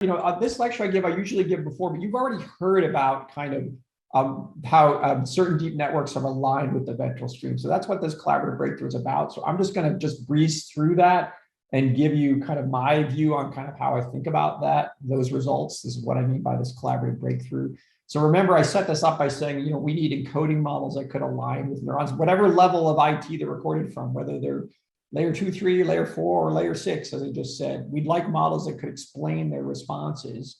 This lecture I usually give before, but you've already heard about kind of how certain deep networks are aligned with the ventral stream. So that's what this collaborative breakthrough is about. So I'm just going to just breeze through that and give you kind of my view on kind of how I think about those results. This is what I mean by this collaborative breakthrough. So remember, I set this up by saying, we need encoding models that could align with neurons, whatever level of IT they're recorded from, whether they're layer 2, 3, layer 4, or layer 6, as I just said. We'd like models that could explain their responses.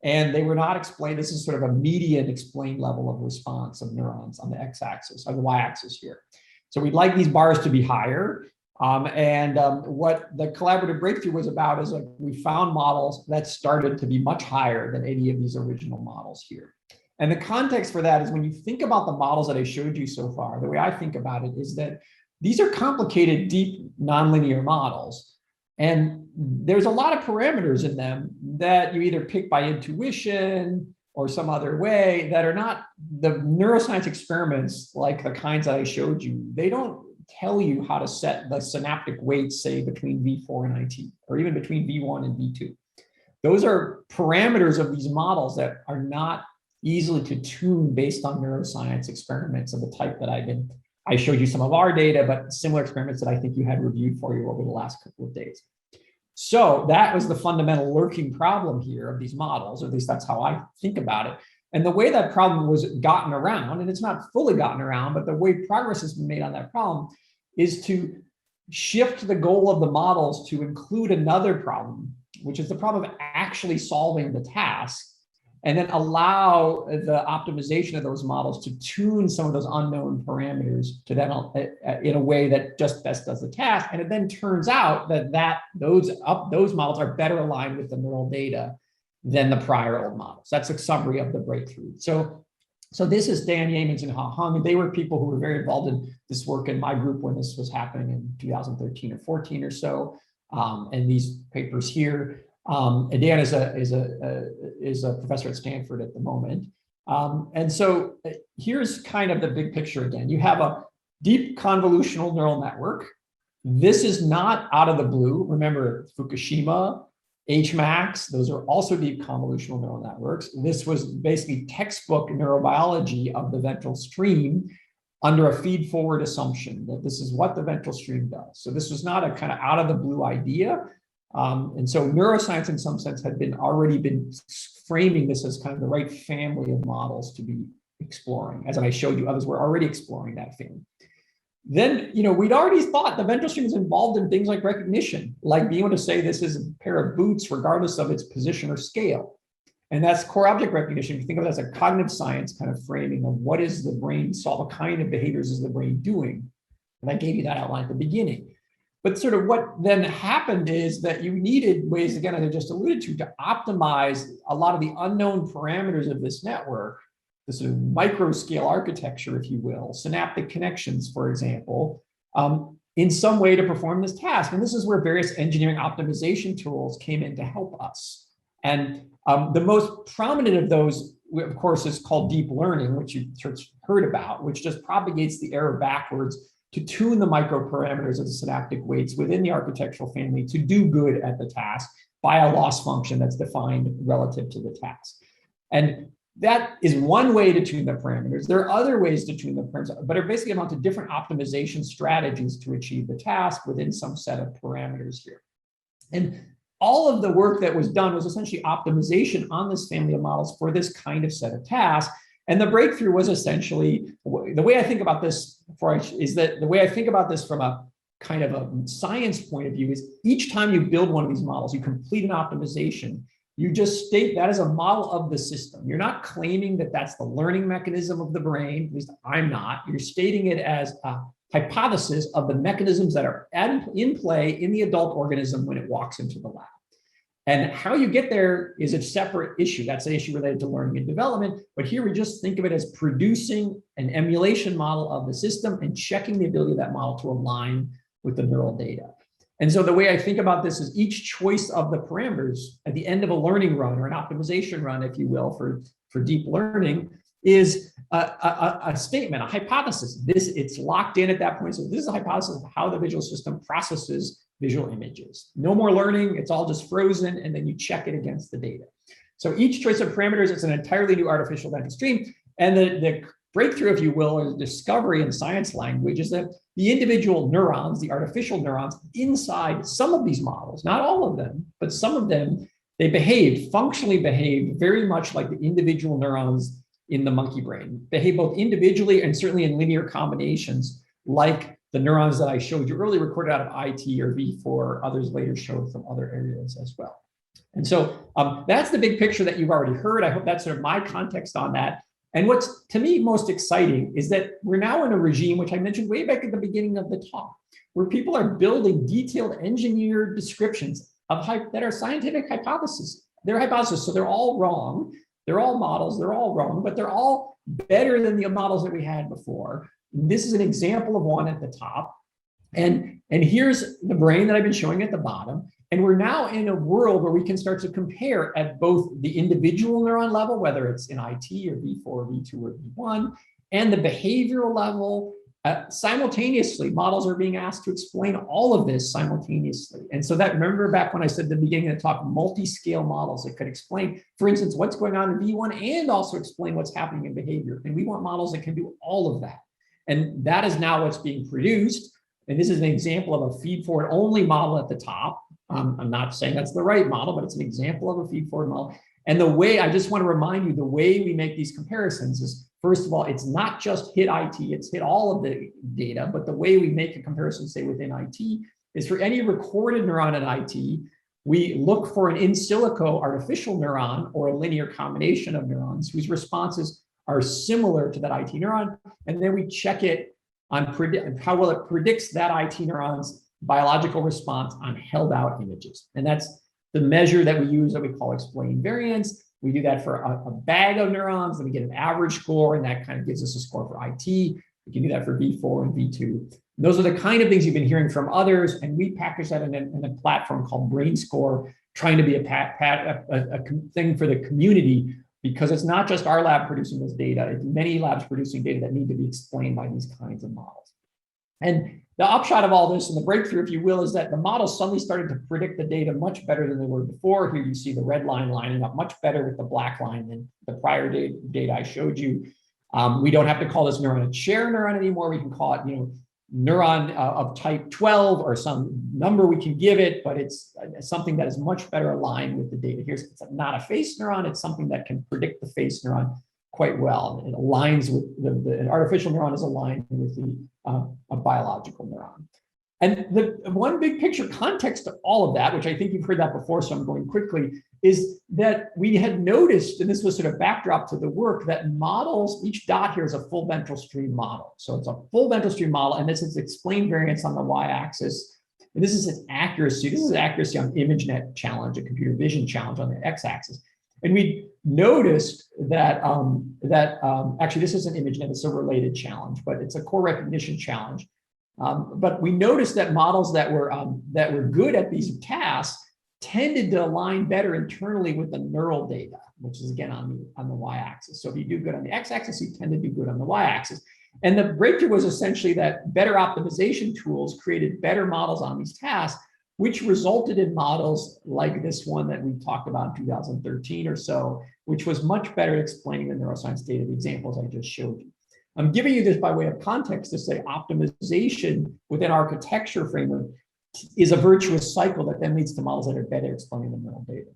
And they were not explained. This is sort of a median explained level of response of neurons on the x-axis, on the y-axis here. So we'd like these bars to be higher. What the collaborative breakthrough was about is we found models that started to be much higher than any of these original models here. And the context for that is when you think about the models that I showed you so far, the way I think about it is that these are complicated, deep, nonlinear models. And there's a lot of parameters in them that you either pick by intuition or some other way that are not the neuroscience experiments like the kinds that I showed you. They don't tell you how to set the synaptic weights, say, between V4 and IT, or even between V1 and V2. Those are parameters of these models that are not easily to tune based on neuroscience experiments of the type that I showed you some of our data, but similar experiments that I think you had reviewed for you over the last couple of days. So that was the fundamental lurking problem here of these models, or at least that's how I think about it. And the way that problem was gotten around, and it's not fully gotten around, but the way progress has been made on that problem is to shift the goal of the models to include another problem, which is the problem of actually solving the task, and then allow the optimization of those models to tune some of those unknown parameters to then in a way that just best does the task. And it then turns out that those models are better aligned with the neural data than the prior old models. That's a summary of the breakthrough. So this is Dan Yeamans and Ha Hung, and they were people who were very involved in this work in my group when this was happening in 2013 or 14 or so. And these papers here. And Dan is a professor at Stanford at the moment. And so here's kind of the big picture again. You have a deep convolutional neural network. This is not out of the blue. Remember, Fukushima, HMAX, those are also deep convolutional neural networks. This was basically textbook neurobiology of the ventral stream under a feed-forward assumption that this is what the ventral stream does. So this was not a kind of out of the blue idea. And so neuroscience in some sense had already been framing this as kind of the right family of models to be exploring. As I showed you, others were already exploring that family. Then, we'd already thought the ventral stream is involved in things like recognition, like being able to say this is a pair of boots regardless of its position or scale. And that's core object recognition. If you think of it as a cognitive science kind of framing of what is the brain, what kind of behaviors is the brain doing. And I gave you that outline at the beginning. But sort of what then happened is that you needed ways, again, as I just alluded to optimize a lot of the unknown parameters of this network, the sort of micro scale architecture, if you will, synaptic connections, for example, in some way to perform this task. And this is where various engineering optimization tools came in to help us. And the most prominent of those, of course, is called deep learning, which you heard about, which just propagates the error backwards to tune the microparameters of the synaptic weights within the architectural family to do good at the task by a loss function that's defined relative to the task. And that is one way to tune the parameters. There are other ways to tune the parameters, but are basically amount to different optimization strategies to achieve the task within some set of parameters here. And all of the work that was done was essentially optimization on this family of models for this kind of set of tasks. And the breakthrough was essentially, the way I think about this from a kind of a science point of view is each time you build one of these models, you complete an optimization, you just state that as a model of the system. You're not claiming that that's the learning mechanism of the brain, at least I'm not. You're stating it as a hypothesis of the mechanisms that are in play in the adult organism when it walks into the lab. And how you get there is a separate issue. That's an issue related to learning and development. But here we just think of it as producing an emulation model of the system and checking the ability of that model to align with the neural data. And so the way I think about this is each choice of the parameters at the end of a learning run or an optimization run, if you will, for deep learning is a statement, a hypothesis. It's locked in at that point. So this is a hypothesis of how the visual system processes visual images. No more learning, it's all just frozen, and then you check it against the data. So each choice of parameters, it's an entirely new artificial ventral stream. And the breakthrough, if you will, or the discovery in science language is that the individual neurons, the artificial neurons inside some of these models, not all of them, but some of them, they functionally behaved very much like the individual neurons in the monkey brain. Behave both individually and certainly in linear combinations, like the neurons that I showed you earlier recorded out of IT or V4, others later showed from other areas as well. And so that's the big picture that you've already heard. I hope that's sort of my context on that. And what's to me most exciting is that we're now in a regime, which I mentioned way back at the beginning of the talk, where people are building detailed engineered descriptions of that are scientific hypotheses. They're hypotheses, so they're all wrong. They're all models, they're all wrong, but they're all better than the models that we had before. This is an example of one at the top. And here's the brain that I've been showing at the bottom. And we're now in a world where we can start to compare at both the individual neuron level, whether it's in IT or V4, V2, or V1, and the behavioral level. Simultaneously, models are being asked to explain all of this simultaneously. And so that, remember back when I said at the beginning of the talk, multi-scale models that could explain, for instance, what's going on in V1 and also explain what's happening in behavior. And we want models that can do all of that. And that is now what's being produced. And this is an example of a feed-forward only model at the top. I'm not saying that's the right model, but it's an example of a feed-forward model. And the way, I just want to remind you, the way we make these comparisons is, first of all, it's not just hit IT, it's hit all of the data, but the way we make a comparison, say within IT, is for any recorded neuron in IT, we look for an in silico artificial neuron or a linear combination of neurons whose responses are similar to that IT neuron. And then we check it on how well it predicts that IT neuron's biological response on held out images. And that's the measure that we use that we call explained variance. We do that for a bag of neurons, then we get an average score, and that kind of gives us a score for IT. We can do that for V4 and V2. And those are the kind of things you've been hearing from others, and we package that in a platform called BrainScore, trying to be a thing for the community, because it's not just our lab producing this data, it's many labs producing data that need to be explained by these kinds of models. And the upshot of all this and the breakthrough, if you will, is that the models suddenly started to predict the data much better than they were before. Here you see the red line lining up much better with the black line than the prior data I showed you. We don't have to call this neuron a chair neuron anymore. We can call it, neuron of type 12 or some number we can give it, but it's something that is much better aligned with the data. Here's it's not a face neuron. It's something that can predict the face neuron quite well. It aligns with the artificial neuron is aligned with a biological neuron. And the one big picture context to all of that, which I think you've heard that before, so I'm going quickly, is that we had noticed, and this was sort of backdrop to the work, that models, each dot here is a full ventral stream model. So it's a full ventral stream model, and this is explained variance on the y-axis. And this is its accuracy. This is accuracy on ImageNet challenge, a computer vision challenge on the x-axis. And we noticed that, actually this isn't ImageNet, it's a related challenge, but it's a core recognition challenge. But we noticed that models that were good at these tasks tended to align better internally with the neural data, which is again on the y-axis. So if you do good on the x-axis, you tend to do good on the y-axis. And the breakthrough was essentially that better optimization tools created better models on these tasks, which resulted in models like this one that we talked about in 2013 or so, which was much better at explaining the neuroscience data, the examples I just showed you. I'm giving you this by way of context to say optimization within architecture framework is a virtuous cycle that then leads to models that are better explaining the neural data.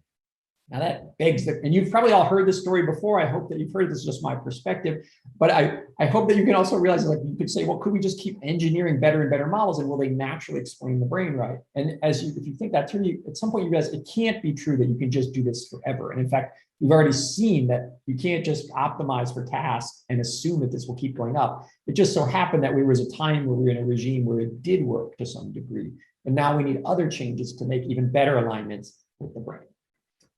Now that begs the, and you've probably all heard this story before. I hope that you've heard this is just my perspective, but I hope that you can also realize, like, you could say, well, could we just keep engineering better and better models, and will they naturally explain the brain right? And if you think that through, at some point you realize it can't be true that you can just do this forever. And in fact, we've already seen that you can't just optimize for tasks and assume that this will keep going up. It just so happened that there was a time where we were in a regime where it did work to some degree. And now we need other changes to make even better alignments with the brain.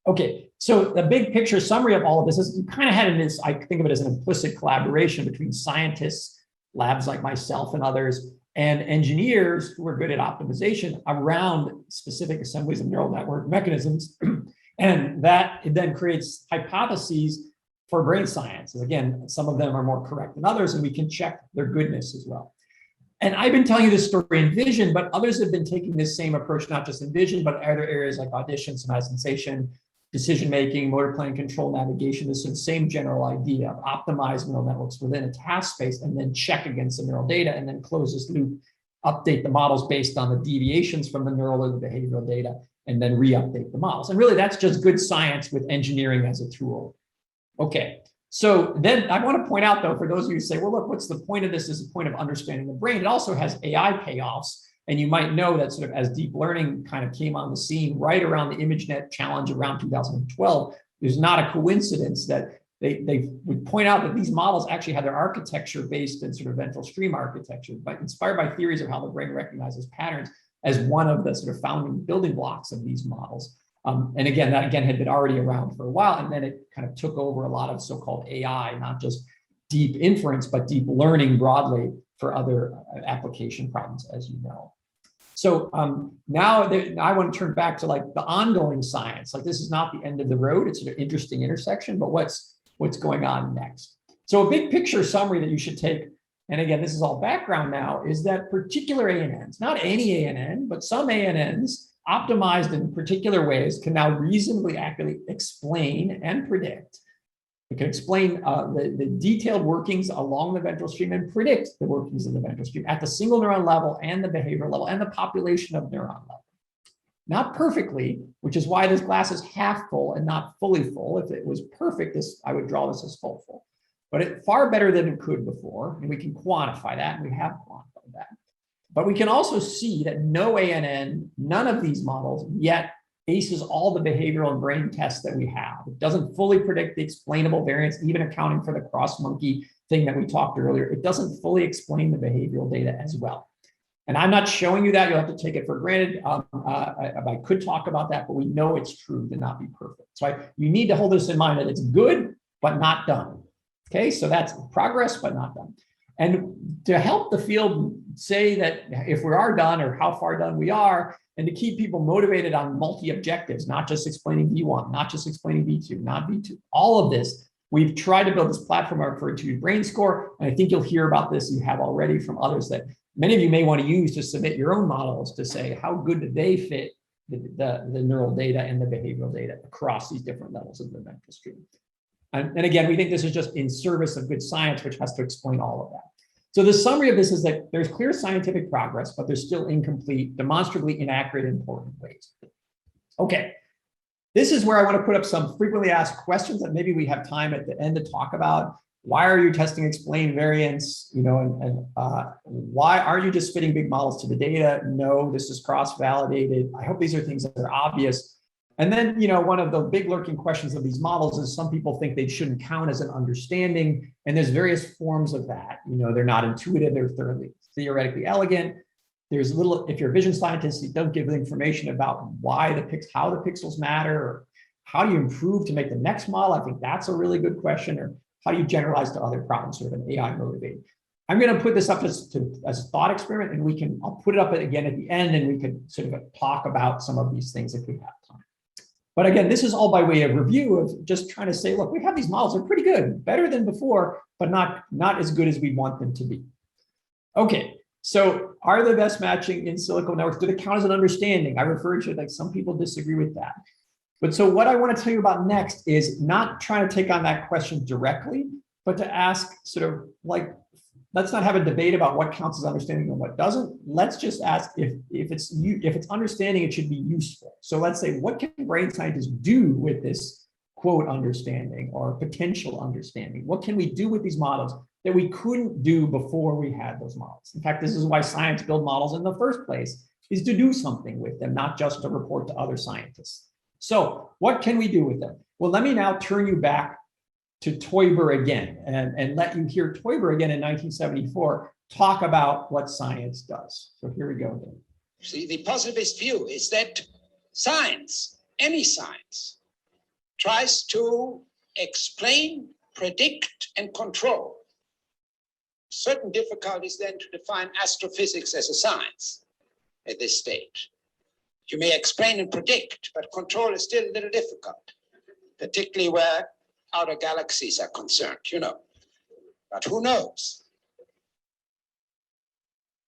Okay, so the big picture summary of all of this is you kind of had this, I think of it as an implicit collaboration between scientists, labs like myself and others, and engineers who are good at optimization around specific assemblies of neural network mechanisms. And that it then creates hypotheses for brain science. And again, some of them are more correct than others, and we can check their goodness as well. And I've been telling you this story in vision, but others have been taking this same approach, not just in vision, but other areas like audition, somatic sensation, decision-making, motor planning, control, navigation. This is the same general idea of optimize neural networks within a task space and then check against the neural data and then close this loop, update the models based on the deviations from the neural or the behavioral data, and then re-update the models. And really, that's just good science with engineering as a tool. Okay, so then I want to point out, though, for those of you who say, well, look, what's the point of this as a point of understanding the brain? It also has AI payoffs. And you might know that sort of as deep learning kind of came on the scene right around the ImageNet challenge around 2012, there's not a coincidence that they would point out that these models actually had their architecture based in sort of ventral stream architecture, but inspired by theories of how the brain recognizes patterns as one of the sort of founding building blocks of these models. And again, that again had been already around for a while, and then it kind of took over a lot of so-called AI, not just deep inference, but deep learning broadly for other application problems, as you know. So now I want to turn back to like the ongoing science. Like this is not the end of the road. It's an interesting intersection, but what's going on next? So a big picture summary that you should take, and again, this is all background now, is that particular ANNs, not any ANN, but some ANNs optimized in particular ways can now reasonably accurately explain and predict. It can explain the detailed workings along the ventral stream and predict the workings of the ventral stream at the single neuron level and the behavioral level and the population of neuron level. Not perfectly, which is why this glass is half full and not fully full. If it was perfect, I would draw this as full. But it's far better than it could before, and we can quantify that, and we have quantified that. But we can also see that no ANN, none of these models yet aces all the behavioral and brain tests that we have. It doesn't fully predict the explainable variance, even accounting for the cross monkey thing that we talked earlier. It doesn't fully explain the behavioral data as well. And I'm not showing you that. You'll have to take it for granted. I could talk about that, but we know it's true to not be perfect. So you need to hold this in mind that it's good, but not done. Okay, so that's progress, but not done. And to help the field say that if we are done or how far done we are, and to keep people motivated on multi-objectives, not just explaining V1, not just explaining V2, not V2, all of this, we've tried to build this platform I referred to Brain Score, and I think you'll hear about this, you have already from others that many of you may want to use to submit your own models to say how good do they fit the neural data and the behavioral data across these different levels of the ventral stream. And again, we think this is just in service of good science, which has to explain all of that. So the summary of this is that there's clear scientific progress, but there's still incomplete, demonstrably inaccurate in important ways. Okay, this is where I want to put up some frequently asked questions that maybe we have time at the end to talk about. Why are you testing explained variance? You know, and why are you just fitting big models to the data? No, this is cross-validated. I hope these are things that are obvious. And then, you know, one of the big lurking questions of these models is some people think they shouldn't count as an understanding, and there's various forms of that. You know, they're not intuitive, they're theoretically elegant. There's little, if you're a vision scientist, you don't give information about why how the pixels matter, or how do you improve to make the next model? I think that's a really good question, or how do you generalize to other problems, sort of an AI motivated. I'm going to put this up as a thought experiment, and I'll put it up again at the end, and we could sort of talk about some of these things if we have time. But again, this is all by way of review of just trying to say, look, we have these models, they're pretty good, better than before, but not as good as we want them to be. Okay, so are the best matching in silico networks, do they count as an understanding? I referred to it, like some people disagree with that. But so what I want to tell you about next is not trying to take on that question directly, but to ask sort of like, let's not have a debate about what counts as understanding and what doesn't. Let's just ask if it's understanding, it should be useful. So let's say, what can brain scientists do with this quote understanding or potential understanding? What can we do with these models that we couldn't do before we had those models? In fact, this is why science build models in the first place, is to do something with them, not just to report to other scientists. So what can we do with them? Well, let me now turn you back to Teuber again and let you hear Teuber again in 1974 talk about what science does. So here we go again. See, the positivist view is that science, any science, tries to explain, predict, and control. Certain difficulties then to define astrophysics as a science at this stage. You may explain and predict, but control is still a little difficult, particularly where outer galaxies are concerned, you know. But who knows?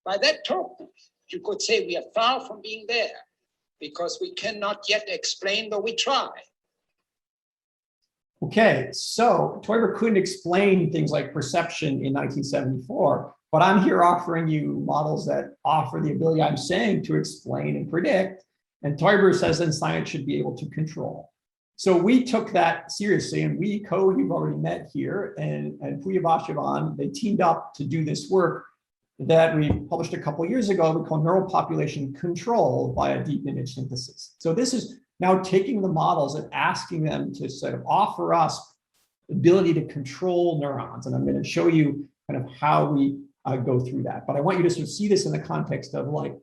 By that token, you could say we are far from being there because we cannot yet explain, though we try. Okay, so Teuber couldn't explain things like perception in 1974, but I'm here offering you models that offer the ability I'm saying to explain and predict. And Teuber says then science should be able to control. So we took that seriously, and we, Code, you've already met here, and Puyabashivan, they teamed up to do this work that we published a couple of years ago. We call neural population control via deep image synthesis. So this is now taking the models and asking them to sort of offer us the ability to control neurons. And I'm going to show you kind of how we go through that. But I want you to sort of see this in the context of like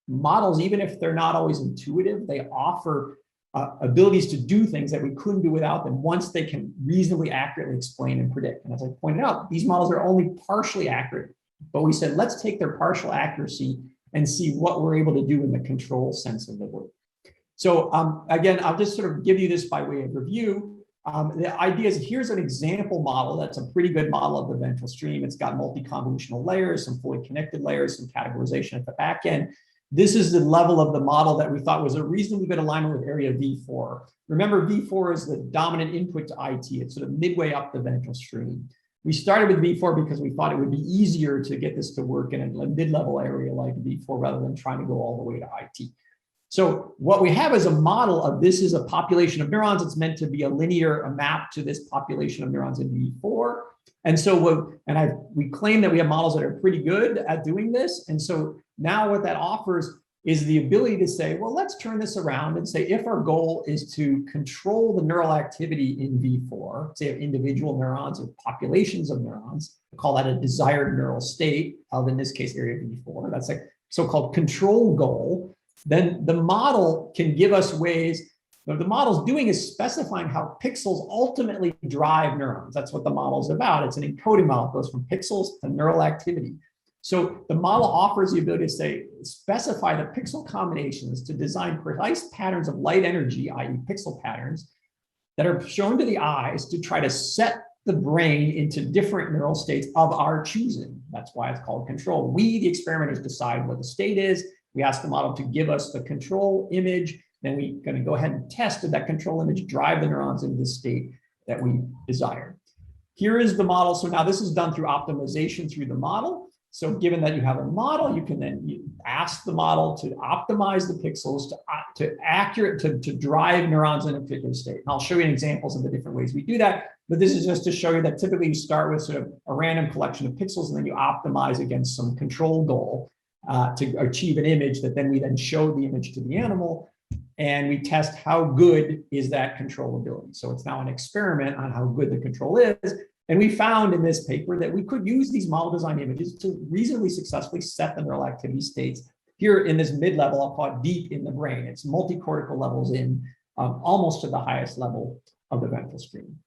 models, even if they're not always intuitive, they offer abilities to do things that we couldn't do without them once they can reasonably accurately explain and predict. And as I pointed out, these models are only partially accurate, but we said, let's take their partial accuracy and see what we're able to do in the control sense of the word. So again, I'll just sort of give you this by way of review. The idea is here's an example model that's a pretty good model of the ventral stream. It's got multi-convolutional layers, some fully connected layers, some categorization at the back end. This is the level of the model that we thought was a reasonably good alignment with area V4. Remember, V4 is the dominant input to IT. It's sort of midway up the ventral stream. We started with V4 because we thought it would be easier to get this to work in a mid-level area like V4 rather than trying to go all the way to IT. So what we have is a model of this is a population of neurons. It's meant to be a map to this population of neurons in V4. And so we claim that we have models that are pretty good at doing this. And so now what that offers is the ability to say, well, let's turn this around and say, if our goal is to control the neural activity in V4, say of individual neurons or populations of neurons, we call that a desired neural state of, in this case, area V4. That's a so-called control goal. Then the model can give us ways. What the model's doing is specifying how pixels ultimately drive neurons. That's what the model is about. It's an encoding model. It goes from pixels to neural activity. So the model offers the ability to say, specify the pixel combinations to design precise patterns of light energy, i.e. pixel patterns, that are shown to the eyes to try to set the brain into different neural states of our choosing. That's why it's called control. We, the experimenters, decide what the state is. We ask the model to give us the control image. Then we're going to go ahead and test did that control image drive the neurons into the state that we desire. Here is the model. So now this is done through optimization through the model. So given that you have a model, you can then ask the model to optimize the pixels to drive neurons in a particular state. And I'll show you examples of the different ways we do that. But this is just to show you that typically you start with sort of a random collection of pixels, and then you optimize against some control goal to achieve an image that then we then show the image to the animal. And we test how good is that controllability. So it's now an experiment on how good the control is. And we found in this paper that we could use these model design images to reasonably successfully set the neural activity states here in this mid-level. I'll call it deep in the brain. It's multi-cortical levels in almost to the highest level of the ventral stream.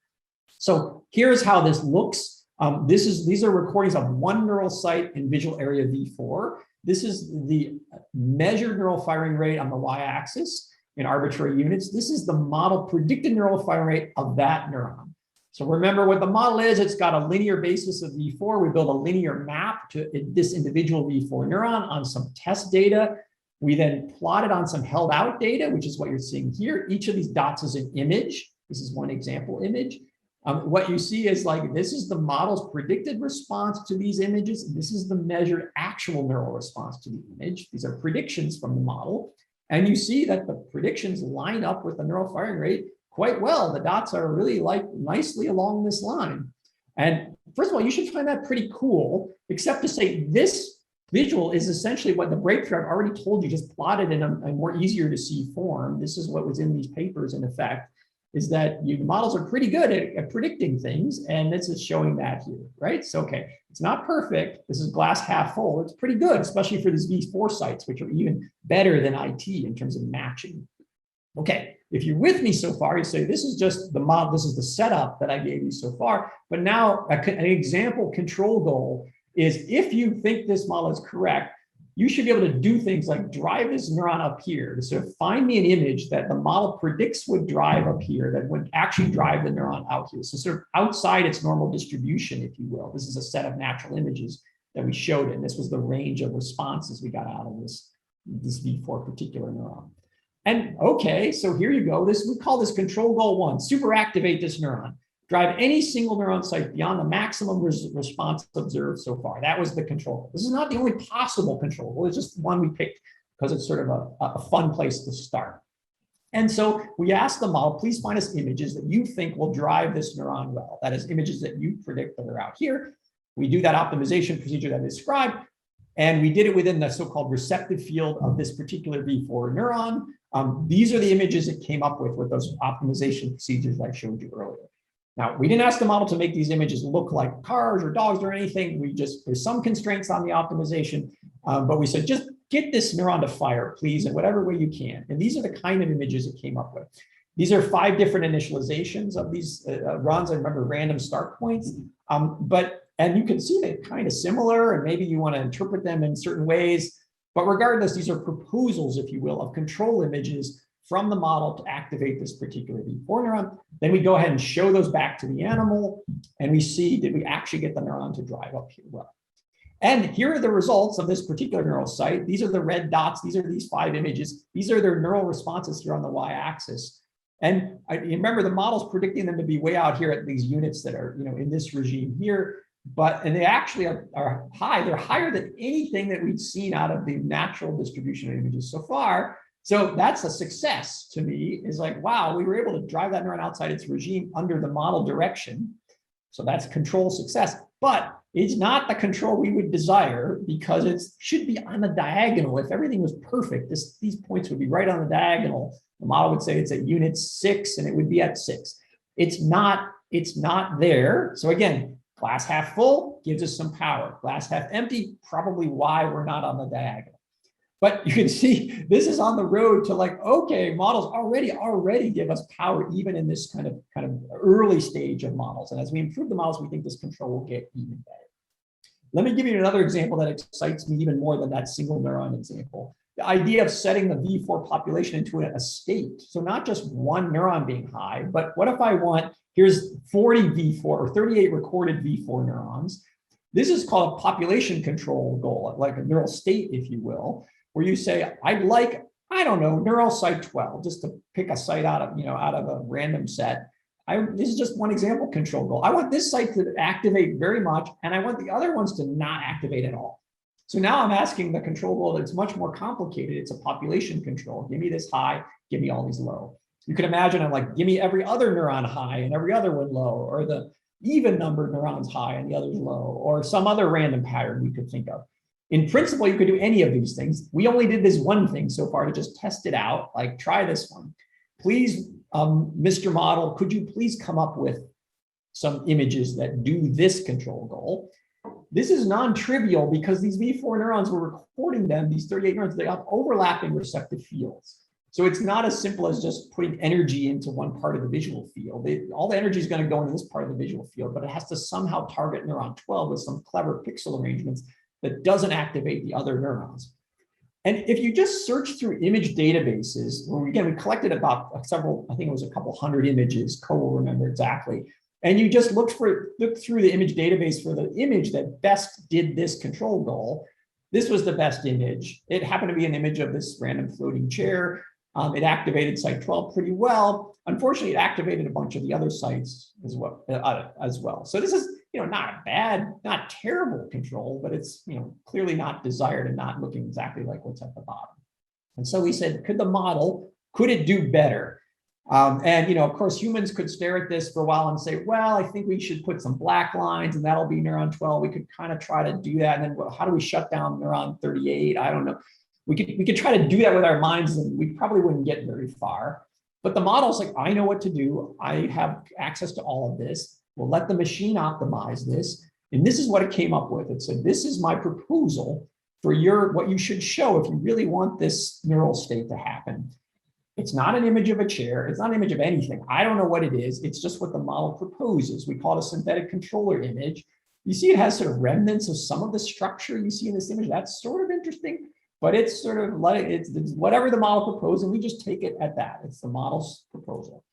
So here's how this looks. These are recordings of one neural site in visual area V4. This is the measured neural firing rate on the y-axis in arbitrary units. This is the model predicted neural firing rate of that neuron. So remember what the model is. It's got a linear basis of V4. We build a linear map to this individual V4 neuron on some test data. We then plot it on some held out data, which is what you're seeing here. Each of these dots is an image. This is one example image. What you see is like, this is the model's predicted response to these images. And this is the measured actual neural response to the image. These are predictions from the model. And you see that the predictions line up with the neural firing rate quite well. The dots are really like nicely along this line. And first of all, you should find that pretty cool, except to say this visual is essentially what the breakthrough I've already told you, just plotted in a more easier to see form. This is what was in these papers in effect, is that your models are pretty good at predicting things. And this is showing that here, right? So, okay, it's not perfect. This is glass half full. It's pretty good, especially for these V4 sites, which are even better than IT in terms of matching. Okay, if you're with me so far, you say, this is just the model, this is the setup that I gave you so far. But now an example control goal is if you think this model is correct, you should be able to do things like drive this neuron up here to sort of find me an image that the model predicts would drive up here that would actually drive the neuron out here. So sort of outside its normal distribution, if you will. This is a set of natural images that we showed it. And this was the range of responses we got out of this V4 particular neuron. And okay, so here you go. We call this control goal 1, superactivate this neuron. Drive any single neuron site beyond the maximum response observed so far. That was the control. This is not the only possible control. It's just one we picked because it's sort of a fun place to start. And so we asked the model, please find us images that you think will drive this neuron well. That is images that you predict that are out here. We do that optimization procedure that I described, and we did it within the so-called receptive field of this particular V4 neuron. These are the images it came up with those optimization procedures I showed you earlier. Now, we didn't ask the model to make these images look like cars or dogs or anything. There's some constraints on the optimization, but we said, just get this neuron to fire, please, in whatever way you can. And these are the kind of images it came up with. These are 5 different initializations of these runs. I remember random start points, and you can see they're kind of similar, and maybe you want to interpret them in certain ways. But regardless, these are proposals, if you will, of control images from the model to activate this particular V4 neuron. Then we go ahead and show those back to the animal, and we see, did we actually get the neuron to drive up here well? And here are the results of this particular neural site. These are the red dots. These are these 5 images. These are their neural responses here on the y-axis. And you remember the model's predicting them to be way out here at these units that are, in this regime here. And they actually are high. They're higher than anything that we've seen out of the natural distribution of images so far. So that's a success to me, is like, wow, we were able to drive that neuron outside its regime under the model direction. So that's control success, but it's not the control we would desire, because it should be on the diagonal. If everything was perfect, these points would be right on the diagonal. The model would say it's at unit 6 and it would be at 6. It's not there. So again, glass half full gives us some power. Glass half empty, probably why we're not on the diagonal. But you can see this is on the road to like, okay, models already give us power even in this kind of early stage of models. And as we improve the models, we think this control will get even better. Let me give you another example that excites me even more than that single neuron example. The idea of setting the V4 population into a state. So not just one neuron being high, but what if I want, here's 40 V4 or 38 recorded V4 neurons. This is called a population control goal, like a neural state, if you will, where you say, I'd like, I don't know, neural site 12, just to pick a site out of a random set. This is just one example control goal. I want this site to activate very much, and I want the other ones to not activate at all. So now I'm asking the control goal that's much more complicated. It's a population control. Give me this high, give me all these low. You can imagine I'm like, give me every other neuron high and every other one low, or the even number of neurons high and the others low, or some other random pattern we could think of. In principle, you could do any of these things. We only did this one thing so far to just test it out, like try this one. Please, Mr. Model, could you please come up with some images that do this control goal? This is non-trivial because these V4 neurons, we're recording them, these 38 neurons, they have overlapping receptive fields. So it's not as simple as just putting energy into one part of the visual field. All the energy is going to go into this part of the visual field, but it has to somehow target neuron 12 with some clever pixel arrangements that doesn't activate the other neurons. And if you just search through image databases, where again, we collected about several, I think it was a couple hundred images, Co will remember exactly, and you just look through the image database for the image that best did this control goal, this was the best image. It happened to be an image of this random floating chair. It activated site 12 pretty well. Unfortunately, it activated a bunch of the other sites as well. So this is, not a bad, not terrible control, but it's, clearly not desired and not looking exactly like what's at the bottom. And so we said, could it do better? And, of course, humans could stare at this for a while and say, well, I think we should put some black lines and that'll be neuron 12. We could kind of try to do that. And then, well, how do we shut down neuron 38? I don't know. We could try to do that with our minds, and we probably wouldn't get very far. But the model's like, I know what to do. I have access to all of this. We'll let the machine optimize this. And this is what it came up with. It said, this is my proposal for what you should show if you really want this neural state to happen. It's not an image of a chair. It's not an image of anything. I don't know what it is. It's just what the model proposes. We call it a synthetic controller image. You see it has sort of remnants of some of the structure you see in this image. That's sort of interesting. But it's sort of like, it's whatever the model proposed, and we just take it at that. It's the model's proposal.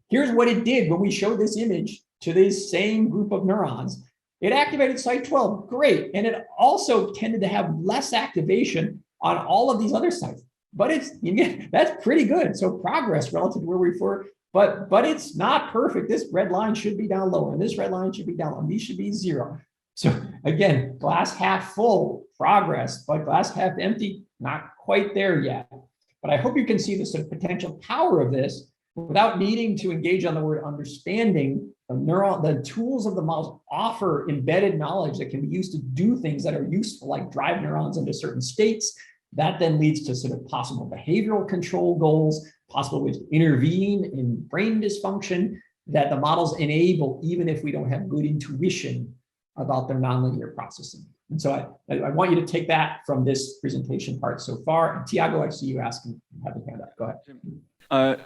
Here's what it did when we showed this image to this same group of neurons. It activated site 12, great. And it also tended to have less activation on all of these other sites. But that's pretty good. So progress relative to where we were, but it's not perfect. This red line should be down lower, and this red line should be down low, and these should be 0. So again, glass half full, progress, but glass half empty, not quite there yet. But I hope you can see the sort of potential power of this without needing to engage on the word understanding. The tools of the models offer embedded knowledge that can be used to do things that are useful, like drive neurons into certain states. That then leads to sort of possible behavioral control goals, possible ways to intervene in brain dysfunction that the models enable, even if we don't have good intuition about their nonlinear processing. And so I want you to take that from this presentation part so far. And Tiago, I see you asking, have your hand up. Go ahead.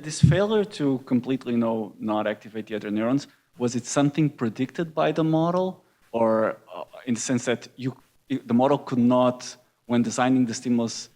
This failure to completely not activate the other neurons, was it something predicted by the model, or in the sense that the model could not, when designing the stimulus,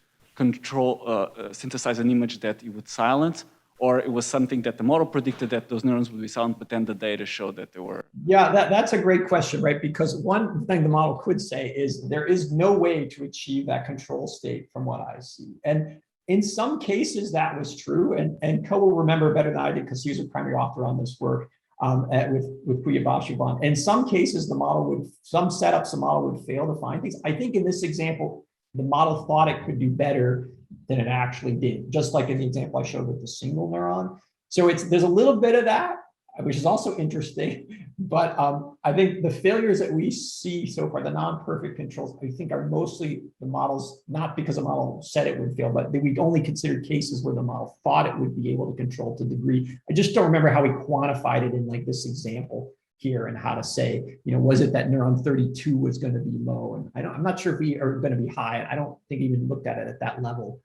synthesize an image that it would silence, or it was something that the model predicted that those neurons would be silent, but then the data showed that they were? Yeah, that's a great question, right? Because one thing the model could say is there is no way to achieve that control state from what I see. And in some cases that was true, and Ko will remember better than I did because he was a primary author on this work with Kuyabashiban. In some cases, some setups, the model would fail to find things. I think in this example, the model thought it could do better than it actually did, just like in the example I showed with the single neuron. So there's a little bit of that, which is also interesting. But I think the failures that we see so far, the non-perfect controls, I think are mostly the models, not because the model said it would fail, but we only considered cases where the model thought it would be able to control to a degree. I just don't remember how we quantified it in like this example here and how to say, was it that neuron 32 was going to be low? And I'm not sure if we are going to be high. I don't think we even looked at it at that level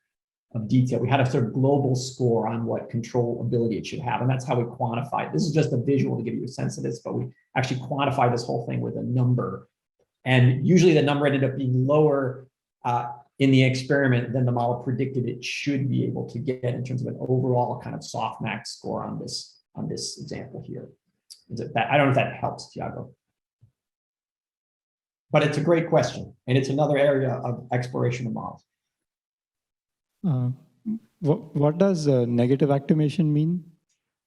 of detail. We had a sort of global score on what control ability it should have. And that's how we quantified. This is just a visual to give you a sense of this, but we actually quantify this whole thing with a number. And usually the number ended up being lower in the experiment than the model predicted it should be able to get in terms of an overall kind of softmax score on this example here. I don't know if that helps, Tiago. But it's a great question. And it's another area of exploration of models. What does negative activation mean?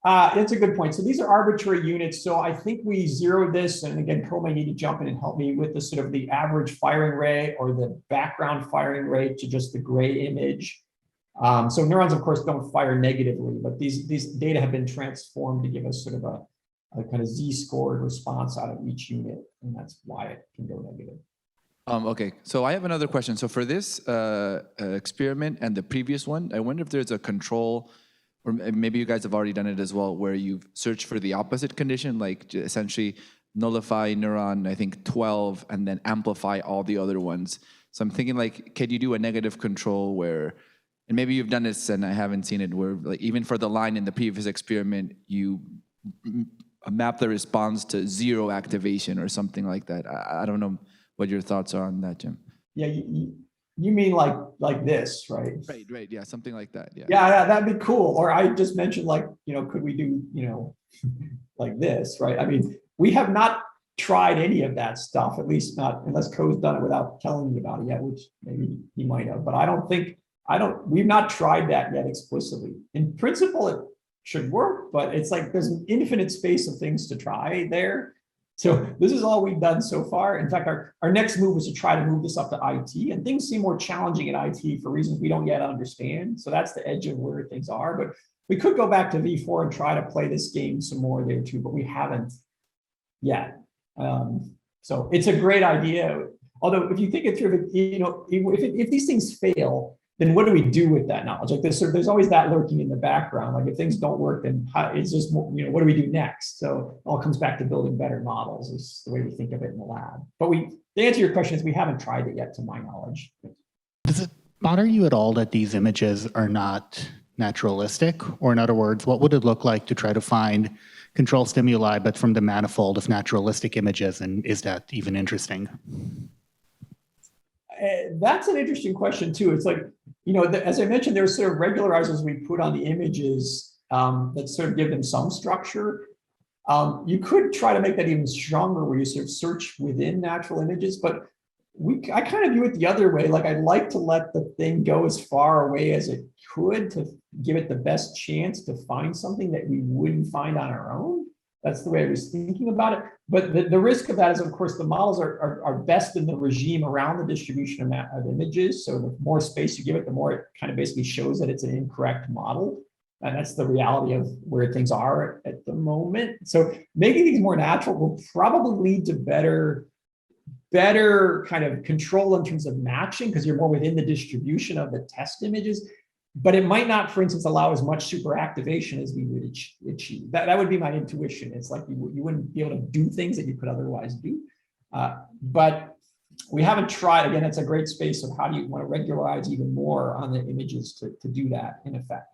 It's a good point. So these are arbitrary units. So I think we zeroed this, and again, Ko may need to jump in and help me with the sort of the average firing rate or the background firing rate to just the gray image. So neurons, of course, don't fire negatively, but these data have been transformed to give us sort of a kind of z-scored response out of each unit, and that's why it can go negative. Okay, so I have another question. So for this experiment and the previous one, I wonder if there's a control, or maybe you guys have already done it as well, where you've searched for the opposite condition, like essentially nullify neuron, I think 12, and then amplify all the other ones. So I'm thinking like, can you do a negative control where, and maybe you've done this and I haven't seen it, where like even for the line in the previous experiment, you map the response to 0 activation or something like that. I don't know what your thoughts are on that, Jim. Yeah, you mean like this, right? Right, yeah, something like that, yeah. Yeah, that'd be cool. Or I just mentioned like, could we do, like this, right? I mean, we have not tried any of that stuff, at least not unless Ko's done it without telling me about it yet, which maybe he might have, but we've not tried that yet explicitly. In principle, it should work, but it's like there's an infinite space of things to try there. So this is all we've done so far. In fact, our next move was to try to move this up to IT, and things seem more challenging in IT for reasons we don't yet understand. So that's the edge of where things are, but we could go back to V4 and try to play this game some more there too, but we haven't yet. So it's a great idea. Although if you think it through, if these things fail, then what do we do with that knowledge? Like there's always that lurking in the background. Like if things don't work, then it's just, what do we do next? So it all comes back to building better models is the way we think of it in the lab. But the answer to your question is we haven't tried it yet, to my knowledge. Does it bother you at all that these images are not naturalistic? Or in other words, what would it look like to try to find control stimuli, but from the manifold of naturalistic images? And is that even interesting? That's an interesting question too. It's like, as I mentioned, there's sort of regularizers we put on the images that sort of give them some structure. You could try to make that even stronger where you sort of search within natural images, but I kind of view it the other way. Like I'd like to let the thing go as far away as it could to give it the best chance to find something that we wouldn't find on our own. That's the way I was thinking about it. But the risk of that is, of course, the models are best in the regime around the distribution of images. So the more space you give it, the more it kind of basically shows that it's an incorrect model. And that's the reality of where things are at the moment. So making these more natural will probably lead to better kind of control in terms of matching because you're more within the distribution of the test images. But it might not, for instance, allow as much super activation as we would achieve. That would be my intuition. It's like you wouldn't be able to do things that you could otherwise do. But we haven't tried. Again, it's a great space of how do you want to regularize even more on the images to do that in effect.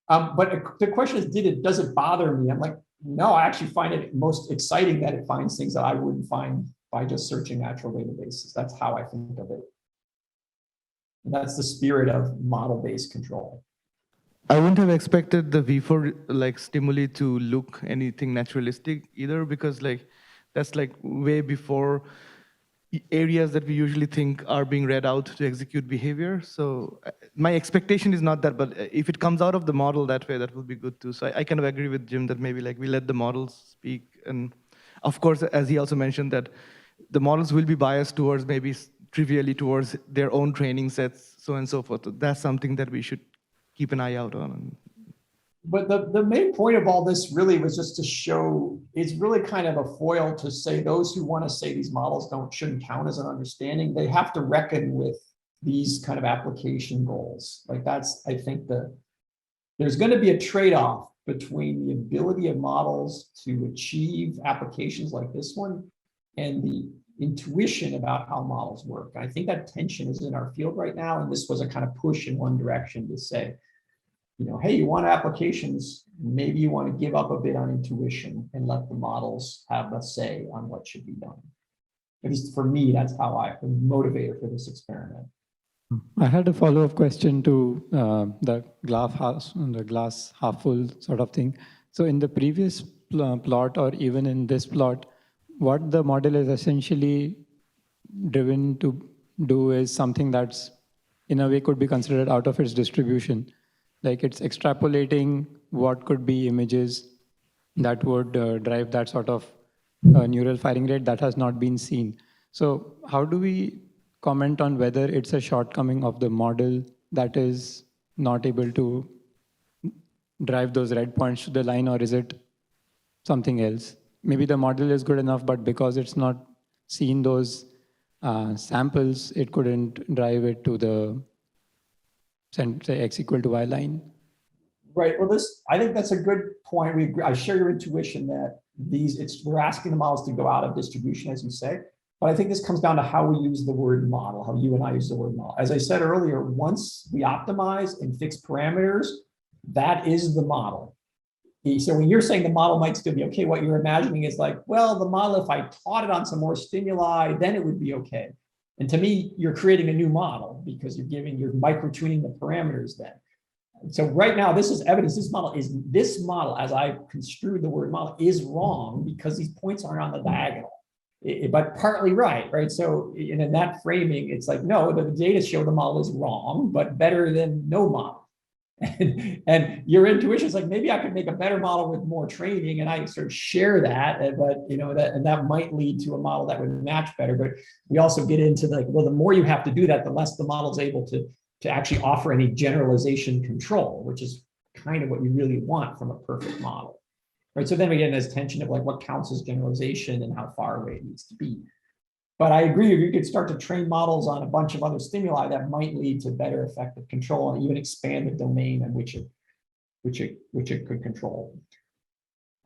But the question is, does it bother me? I'm like, no, I actually find it most exciting that it finds things that I wouldn't find by just searching natural databases. That's how I think of it. And that's the spirit of model-based control. I wouldn't have expected the V4 like stimuli to look anything naturalistic either, because like that's like way before areas that we usually think are being read out to execute behavior. So my expectation is not that, but if it comes out of the model that way, that would be good too. So I kind of agree with Jim that maybe like we let the models speak. And of course, as he also mentioned, that the models will be biased towards maybe trivially towards their own training sets, so on and so forth. So that's something that we should keep an eye out on. But the main point of all this really was just to show, it's really kind of a foil to say those who want to say these models shouldn't count as an understanding, they have to reckon with these kind of application goals. Like that's, I think there's going to be a trade-off between the ability of models to achieve applications like this one and the intuition about how models work. I think that tension is in our field right now, and this was a kind of push in one direction to say, you know, hey, you want applications, maybe you want to give up a bit on intuition and let the models have a say on what should be done. At least for me, that's how the motivator for this experiment. I had a follow-up question to the glass half full sort of thing. So in the previous plot, or even in this plot, what the model is essentially driven to do is something that's in a way could be considered out of its distribution. Like it's extrapolating what could be images that would drive that sort of neural firing rate that has not been seen. So how do we comment on whether it's a shortcoming of the model that is not able to drive those red points to the line, or is it something else? Maybe the model is good enough, but because it's not seen those samples, it couldn't drive it to the say x equal to y line. Right. Well, I think that's a good point. I share your intuition that we're asking the models to go out of distribution, as you say. But I think this comes down to how we use the word model, how you and I use the word model. As I said earlier, once we optimize and fix parameters, that is the model. So when you're saying the model might still be okay, what you're imagining is like, well, the model, if I taught it on some more stimuli, then it would be okay. And to me, you're creating a new model because you're micro-tuning the parameters then. So right now, this is evidence. This model, as I construed the word model, is wrong because these points aren't on the diagonal. But partly right? So in that framing, it's like, no, the data show the model is wrong, but better than no model. And your intuition is like, maybe I could make a better model with more training, and I sort of share that, but that might lead to a model that would match better. But we also get into like, well, the more you have to do that, the less the model is able to actually offer any generalization control, which is kind of what you really want from a perfect model. Right. So then we get into this tension of like what counts as generalization and how far away it needs to be. But I agree, if you could start to train models on a bunch of other stimuli, that might lead to better effective control and even expand the domain in which it could control.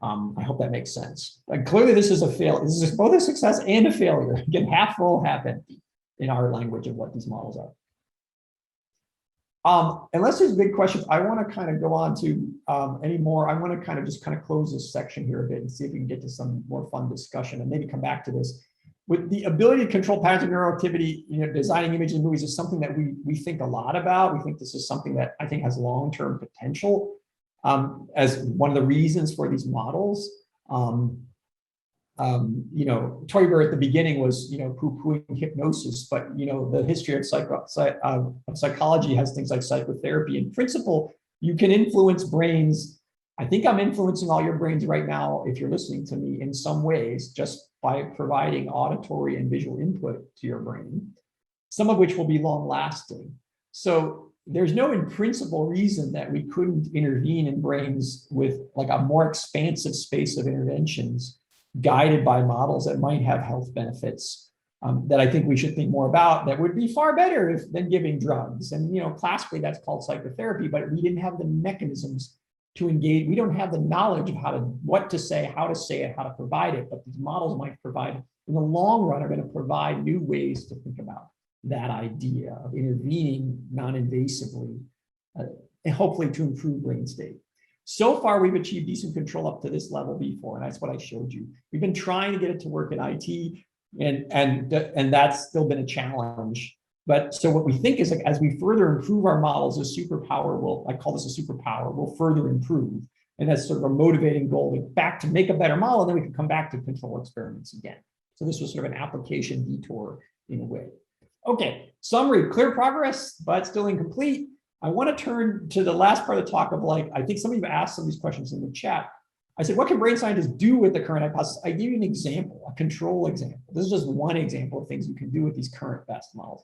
I hope that makes sense. But clearly, this is a fail. This is both a success and a failure. Again, half full, half empty in our language of what these models are. Unless there's big questions, I want to kind of go on to any more. I want to kind of close this section here a bit and see if we can get to some more fun discussion and maybe come back to this. With the ability to control patterns of neuroactivity, designing images and movies is something that we think a lot about. We think this is something that I think has long-term potential as one of the reasons for these models. You know, Toiber at the beginning was, you know, poo-pooing hypnosis, but, you know, the history of psychology has things like psychotherapy. In principle, you can influence brains. I think I'm influencing all your brains right now, if you're listening to me, in some ways, just by providing auditory and visual input to your brain, some of which will be long lasting. So there's no in principle reason that we couldn't intervene in brains with like a more expansive space of interventions guided by models that might have health benefits that I think we should think more about, that would be far better than giving drugs. And, you know, classically that's called psychotherapy, but we didn't have the mechanisms to engage. We don't have the knowledge of what to say, how to say it, how to provide it, but these models might provide, in the long run, are going to provide new ways to think about that idea of intervening non-invasively, and hopefully to improve brain state. So far, we've achieved decent control up to this level before, and that's what I showed you. We've been trying to get it to work in IT, and that's still been a challenge. But so what we think is, like, as we further improve our models, a superpower will, I call this a superpower, will further improve. And that's sort of a motivating goal to make a better model, and then we can come back to control experiments again. So this was sort of an application detour in a way. Okay, summary, clear progress, but still incomplete. I want to turn to the last part of the talk of, like, I think some of you asked some of these questions in the chat. I said, what can brain scientists do with the current hypothesis? I gave you an example, a control example. This is just one example of things you can do with these current best models.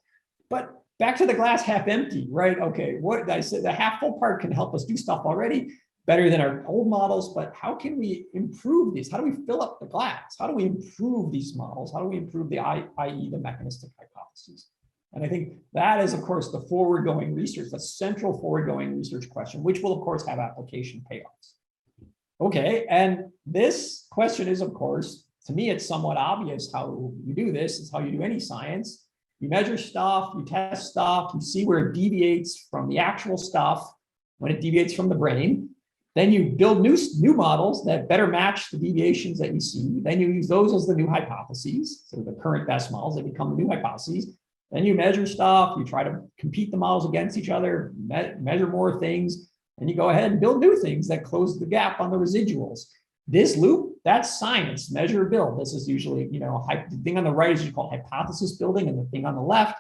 But back to the glass half empty, right? Okay, what I said, the half full part can help us do stuff already better than our old models, but how can we improve these? How do we fill up the glass? How do we improve these models? How do we improve the, i.e. the mechanistic hypotheses? And I think that is, of course, the forward-going research, the central forward-going research question, which will, of course, have application payoffs. Okay, and this question is, of course, to me, it's somewhat obvious how you do this. It's how you do any science. You measure stuff, you test stuff, you see where it deviates from the actual stuff, when it deviates from the brain. Then you build new models that better match the deviations that you see. Then you use those as the new hypotheses. So the current best models, they become the new hypotheses. Then you measure stuff, you try to compete the models against each other, measure more things, and you go ahead and build new things that close the gap on the residuals. This loop, that's science, measure, build. This is usually, you know, the thing on the right is called hypothesis building, and the thing on the left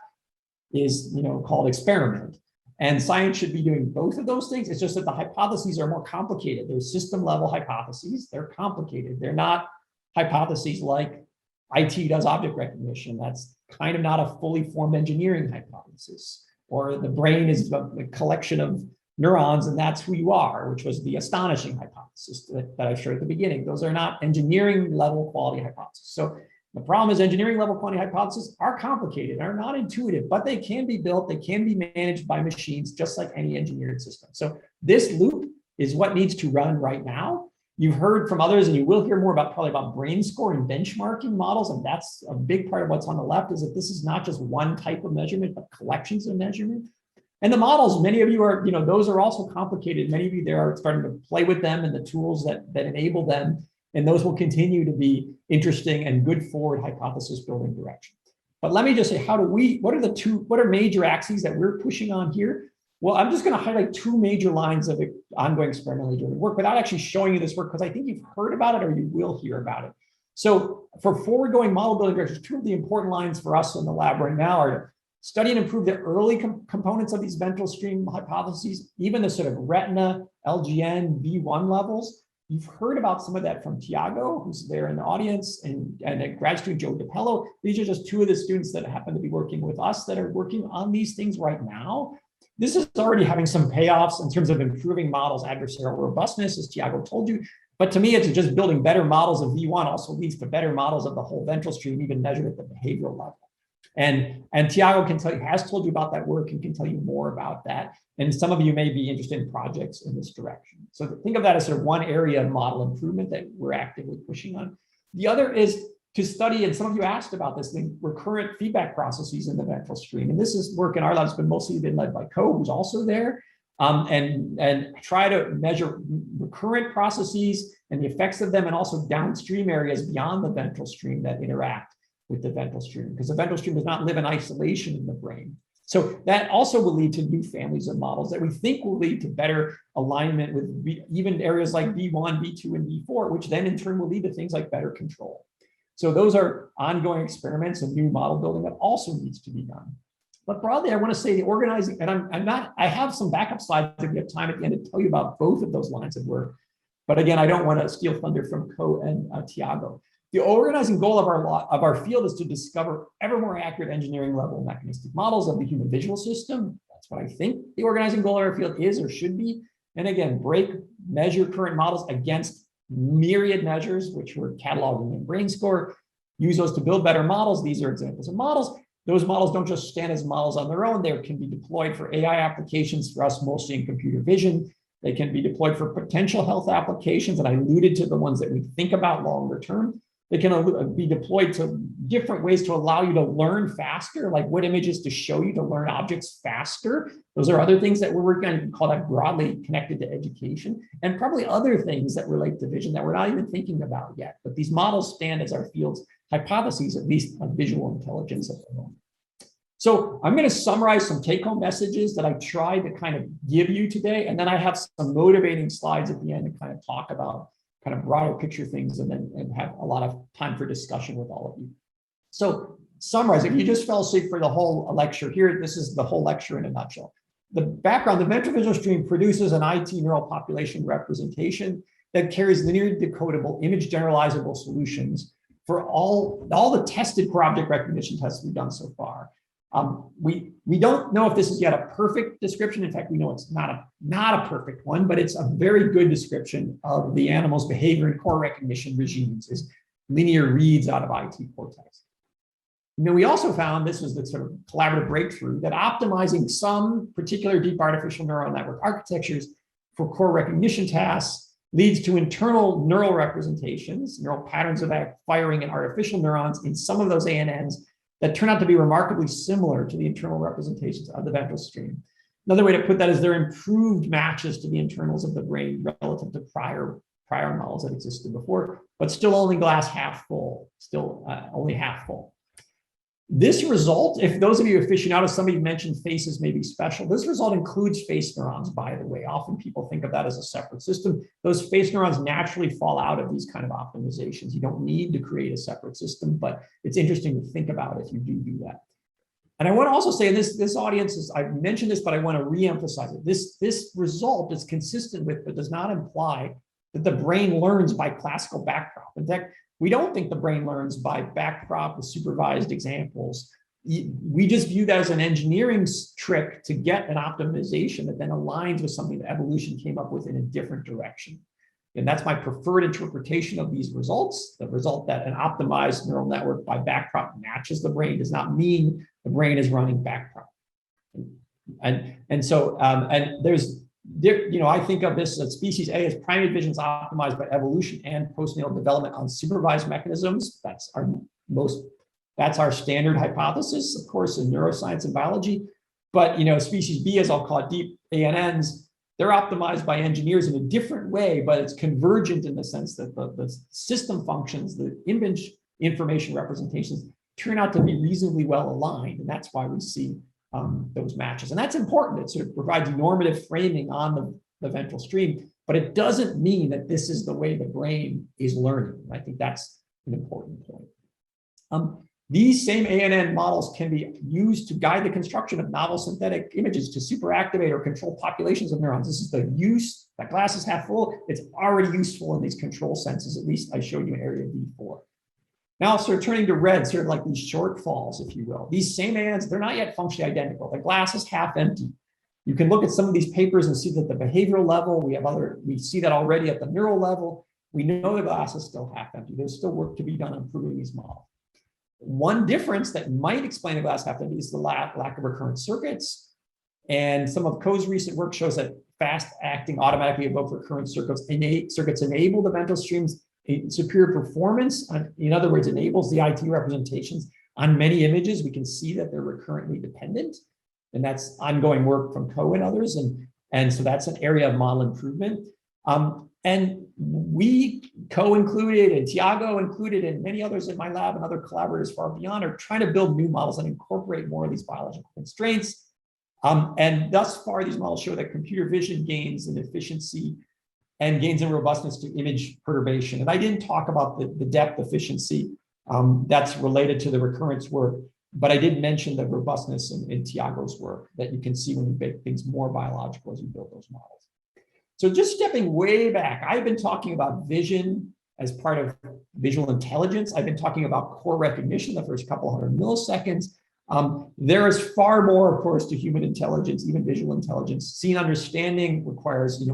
is, you know, called experiment. And science should be doing both of those things. It's just that the hypotheses are more complicated. They're system level hypotheses. They're complicated. They're not hypotheses like IT does object recognition. That's kind of not a fully formed engineering hypothesis. Or the brain is a collection of neurons and that's who you are, which was the astonishing hypothesis that I showed at the beginning. Those are not engineering level quality hypotheses. So the problem is engineering level quality hypotheses are complicated, are not intuitive, but they can be built, they can be managed by machines just like any engineered system. So this loop is what needs to run right now. You've heard from others, and you will hear more probably about brain score and benchmarking models. And that's a big part of what's on the left, is that this is not just one type of measurement, but collections of measurement. And the models, many of you are, you know, those are also complicated. Many of you there are starting to play with them and the tools that enable them. And those will continue to be interesting and good forward hypothesis building direction. But let me just say, what are major axes that we're pushing on here? Well, I'm just going to highlight two major lines of ongoing experimentally driven work without actually showing you this work, because I think you've heard about it or you will hear about it. So for forward-going model building directions, two of the important lines for us in the lab right now are to study and improve the early components of these ventral stream hypotheses, even the sort of retina, LGN, V1 levels. You've heard about some of that from Tiago, who's there in the audience, and a grad student, Joe DiCarlo. These are just two of the students that happen to be working with us that are working on these things right now. This is already having some payoffs in terms of improving models' adversarial robustness, as Tiago told you. But to me, it's just building better models of V1 also leads to better models of the whole ventral stream, even measured at the behavioral level. And Tiago can tell you, has told you about that work and can tell you more about that. And some of you may be interested in projects in this direction. So think of that as sort of one area of model improvement that we're actively pushing on. The other is to study, and some of you asked about this thing, recurrent feedback processes in the ventral stream. And this is work in our labs, but mostly been led by Co, who's also there, and try to measure recurrent processes and the effects of them, and also downstream areas beyond the ventral stream that interact with the ventral stream, because the ventral stream does not live in isolation in the brain. So that also will lead to new families of models that we think will lead to better alignment with even areas like V1, V2, and V4, which then in turn will lead to things like better control. So those are ongoing experiments and new model building that also needs to be done. But broadly, I want to say the organizing, and I have some backup slides if we have time at the end to tell you about both of those lines of work. But again, I don't want to steal thunder from Co and Tiago. The organizing goal of our field is to discover ever more accurate engineering level mechanistic models of the human visual system. That's what I think the organizing goal of our field is or should be. And again, measure current models against myriad measures, which we're cataloging in BrainScore, use those to build better models. These are examples of models. Those models don't just stand as models on their own. They can be deployed for AI applications, for us mostly in computer vision. They can be deployed for potential health applications, and I alluded to the ones that we think about longer term. They can be deployed to different ways to allow you to learn faster, like what images to show you to learn objects faster. Those are other things that we're working on. You can call that broadly connected to education, and probably other things that relate to vision that we're not even thinking about yet. But these models stand as our field's hypotheses, at least of visual intelligence at the moment. So I'm going to summarize some take-home messages that I tried to kind of give you today, and then I have some motivating slides at the end to kind of talk about kind of broader picture things, and then have a lot of time for discussion with all of you. So summarize, if you just fell asleep for the whole lecture here, this is the whole lecture in a nutshell. The background, the ventral visual stream produces an IT neural population representation that carries linear decodable image generalizable solutions for all the tested core object recognition tests we've done so far. We don't know if this is yet a perfect description. In fact, we know it's not a perfect one, but it's a very good description of the animal's behavior in core recognition regimes, is linear reads out of IT cortex. And then we also found, this was the sort of collaborative breakthrough, that optimizing some particular deep artificial neural network architectures for core recognition tasks leads to internal neural representations, neural patterns of firing in artificial neurons in some of those ANNs that turn out to be remarkably similar to the internal representations of the ventral stream. Another way to put that is they're improved matches to the internals of the brain relative to prior models that existed before, but still only glass half full, only half full. This result, if those of you aficionados, somebody mentioned faces may be special. This result includes face neurons, by the way. Often people think of that as a separate system. Those face neurons naturally fall out of these kind of optimizations. You don't need to create a separate system, but it's interesting to think about if you do that. And I want to also say, this audience is, I've mentioned this, but I want to re-emphasize it. This result is consistent with, but does not imply that the brain learns by classical backprop. In fact, we don't think the brain learns by backprop with supervised examples. We just view that as an engineering trick to get an optimization that then aligns with something that evolution came up with in a different direction. And that's my preferred interpretation of these results. The result that an optimized neural network by backprop matches the brain does not mean the brain is running backprop. And so I think of this as species A as primate vision is optimized by evolution and postnatal development on supervised mechanisms. That's our standard hypothesis, of course, in neuroscience and biology. But species B, as I'll call it, deep ANNs, they're optimized by engineers in a different way, but it's convergent in the sense that the system functions, the image information representations turn out to be reasonably well aligned, and that's why we see those matches. And that's important. It sort of provides normative framing on the ventral stream, but it doesn't mean that this is the way the brain is learning. I think that's an important point. These same ANN models can be used to guide the construction of novel synthetic images to superactivate or control populations of neurons. This is the use, that glass is half full. It's already useful in these control senses. At least I showed you in area V4. Now, sort of turning to red, sort of like these shortfalls, if you will. These same ANNs, they're not yet functionally identical. The glass is half empty. You can look at some of these papers and see that the behavioral level, we see that already at the neural level. We know the glass is still half empty. There's still work to be done improving these models. One difference that might explain the glass half empty is the lack of recurrent circuits. And some of Co's recent work shows that fast-acting, automatically evoked recurrent circuits enable the ventral stream's superior performance. In other words, enables the IT representations on many images. We can see that they're recurrently dependent, and that's ongoing work from Co and others. And so that's an area of model improvement. And we co-included and Tiago included and many others in my lab and other collaborators far beyond are trying to build new models that incorporate more of these biological constraints. And thus far, these models show that computer vision gains in efficiency and gains in robustness to image perturbation. And I didn't talk about the depth efficiency that's related to the recurrence work, but I did mention the robustness in Tiago's work that you can see when you make things more biological as you build those models. So just stepping way back, I've been talking about vision as part of visual intelligence. I've been talking about core recognition the first couple hundred milliseconds. There is far more, of course, to human intelligence, even visual intelligence. Scene understanding requires,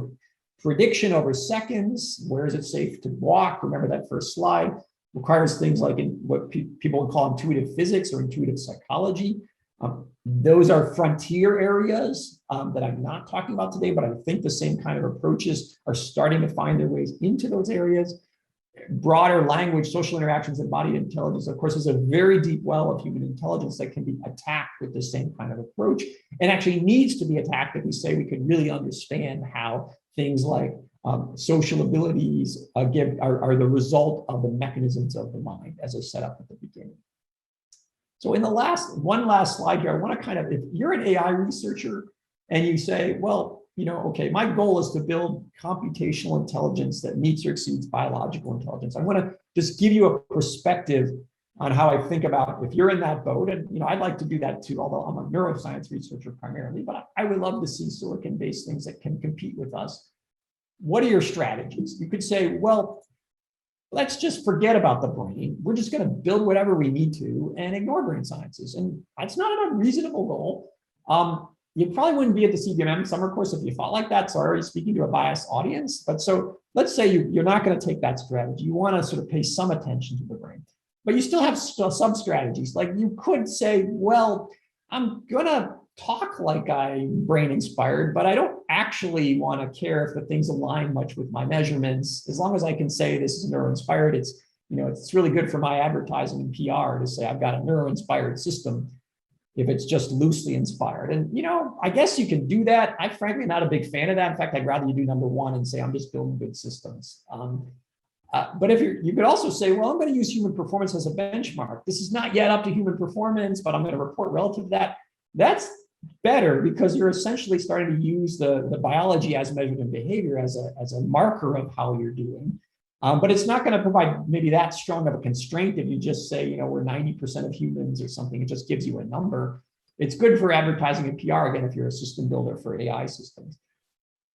prediction over seconds. Where is it safe to walk? Remember that first slide. Requires things like what people would call intuitive physics or intuitive psychology. Those are frontier areas that I'm not talking about today, but I think the same kind of approaches are starting to find their ways into those areas. Broader language, social interactions, embodied intelligence, of course, is a very deep well of human intelligence that can be attacked with the same kind of approach and actually needs to be attacked if we say we could really understand how things like social abilities are the result of the mechanisms of the mind as I set up at the beginning. So in the one last slide here, I want to kind of, if you're an AI researcher and you say, well, okay, my goal is to build computational intelligence that meets or exceeds biological intelligence. I want to just give you a perspective on how I think about if you're in that boat. And, I'd like to do that too, although I'm a neuroscience researcher primarily, but I would love to see silicon-based things that can compete with us. What are your strategies? You could say, well, let's just forget about the brain. We're just going to build whatever we need to and ignore brain sciences. And that's not an unreasonable goal. You probably wouldn't be at the CBMM summer course if you thought like that. So I'm already speaking to a biased audience. But so let's say you're not going to take that strategy. You want to sort of pay some attention to the brain, but you still have some strategies. Like you could say, well, I'm going to talk like I'm brain inspired, but I don't actually want to care if the things align much with my measurements. As long as I can say this is neuro inspired, it's really good for my advertising and PR to say I've got a neuro inspired system if it's just loosely inspired. And I guess you can do that. I'm frankly not a big fan of that. In fact, I'd rather you do number one and say I'm just building good systems. But if you could also say, well, I'm going to use human performance as a benchmark. This is not yet up to human performance, but I'm going to report relative to that. That's better because you're essentially starting to use the biology as measured in behavior as a marker of how you're doing. But it's not going to provide maybe that strong of a constraint if you just say, we're 90% of humans or something. It just gives you a number. It's good for advertising and PR, again, if you're a system builder for AI systems.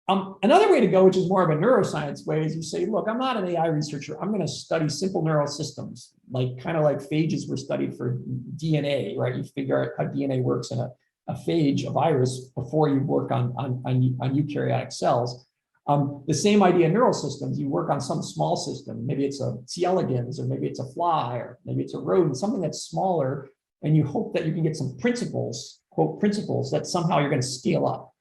Another way to go, which is more of a neuroscience way, is you say, look, I'm not an AI researcher. I'm going to study simple neural systems, kind of like phages were studied for DNA, right? You figure out how DNA works in a phage, a virus, before you work on eukaryotic cells. The same idea in neural systems, you work on some small system, maybe it's a C. elegans, or maybe it's a fly, or maybe it's a rodent, something that's smaller, and you hope that you can get some principles, quote, principles that somehow you're going to scale up.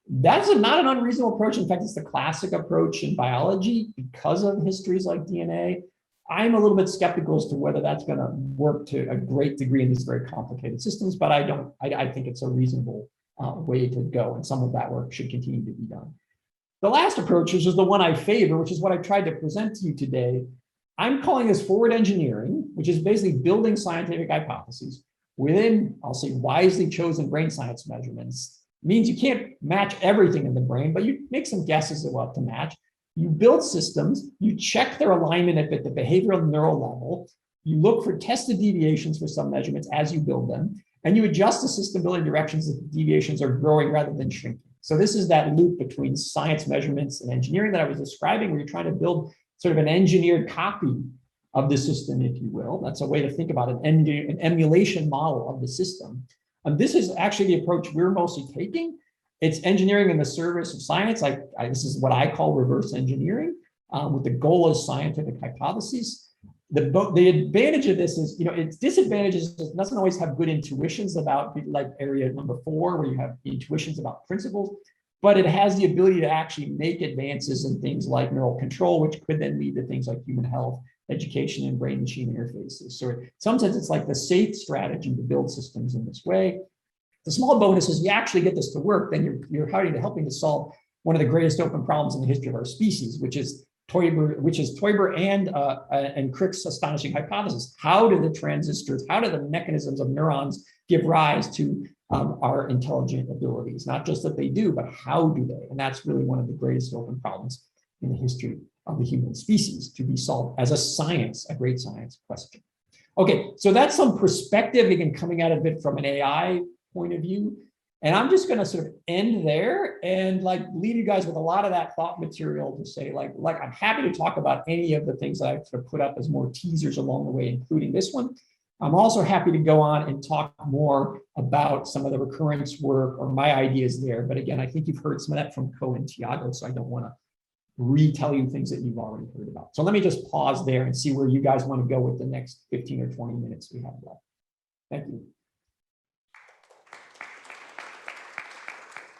That's not an unreasonable approach. In fact, it's the classic approach in biology because of histories like DNA. I'm a little bit skeptical as to whether that's going to work to a great degree in these very complicated systems, but I think it's a reasonable way to go, and some of that work should continue to be done. The last approach, which is the one I favor, which is what I tried to present to you today, I'm calling this forward engineering, which is basically building scientific hypotheses within, I'll say, wisely chosen brain science measurements. It means you can't match everything in the brain, but you make some guesses at what to match. You build systems, you check their alignment at the behavioral and neural level, you look for tested deviations for some measurements as you build them, and you adjust the system building directions if the deviations are growing rather than shrinking. So this is that loop between science measurements and engineering that I was describing, where you're trying to build sort of an engineered copy of the system, if you will. That's a way to think about an emulation model of the system. And this is actually the approach we're mostly taking. It's engineering in the service of science. This is what I call reverse engineering, with the goal of scientific hypotheses. The advantage of this is, its disadvantages is it doesn't always have good intuitions about, like area number 4, where you have intuitions about principles, but it has the ability to actually make advances in things like neural control, which could then lead to things like human health, education, and brain-machine interfaces. So in some sense, it's like the safe strategy to build systems in this way. The small bonus is you actually get this to work, then you're helping to solve one of the greatest open problems in the history of our species, which is Teuber and Crick's astonishing hypothesis. How do the transistors, how do the mechanisms of neurons give rise to our intelligent abilities? Not just that they do, but how do they? And that's really one of the greatest open problems in the history of the human species to be solved as a science, a great science question. Okay, so that's some perspective, again, coming out of it from an AI point of view. And I'm just going to sort of end there and like leave you guys with a lot of that thought material to say like I'm happy to talk about any of the things that I've sort of put up as more teasers along the way, including this one. I'm also happy to go on and talk more about some of the recurrence work or my ideas there. But again, I think you've heard some of that from Co and Tiago, so I don't want to retell you things that you've already heard about. So let me just pause there and see where you guys want to go with the next 15 or 20 minutes we have left. Thank you.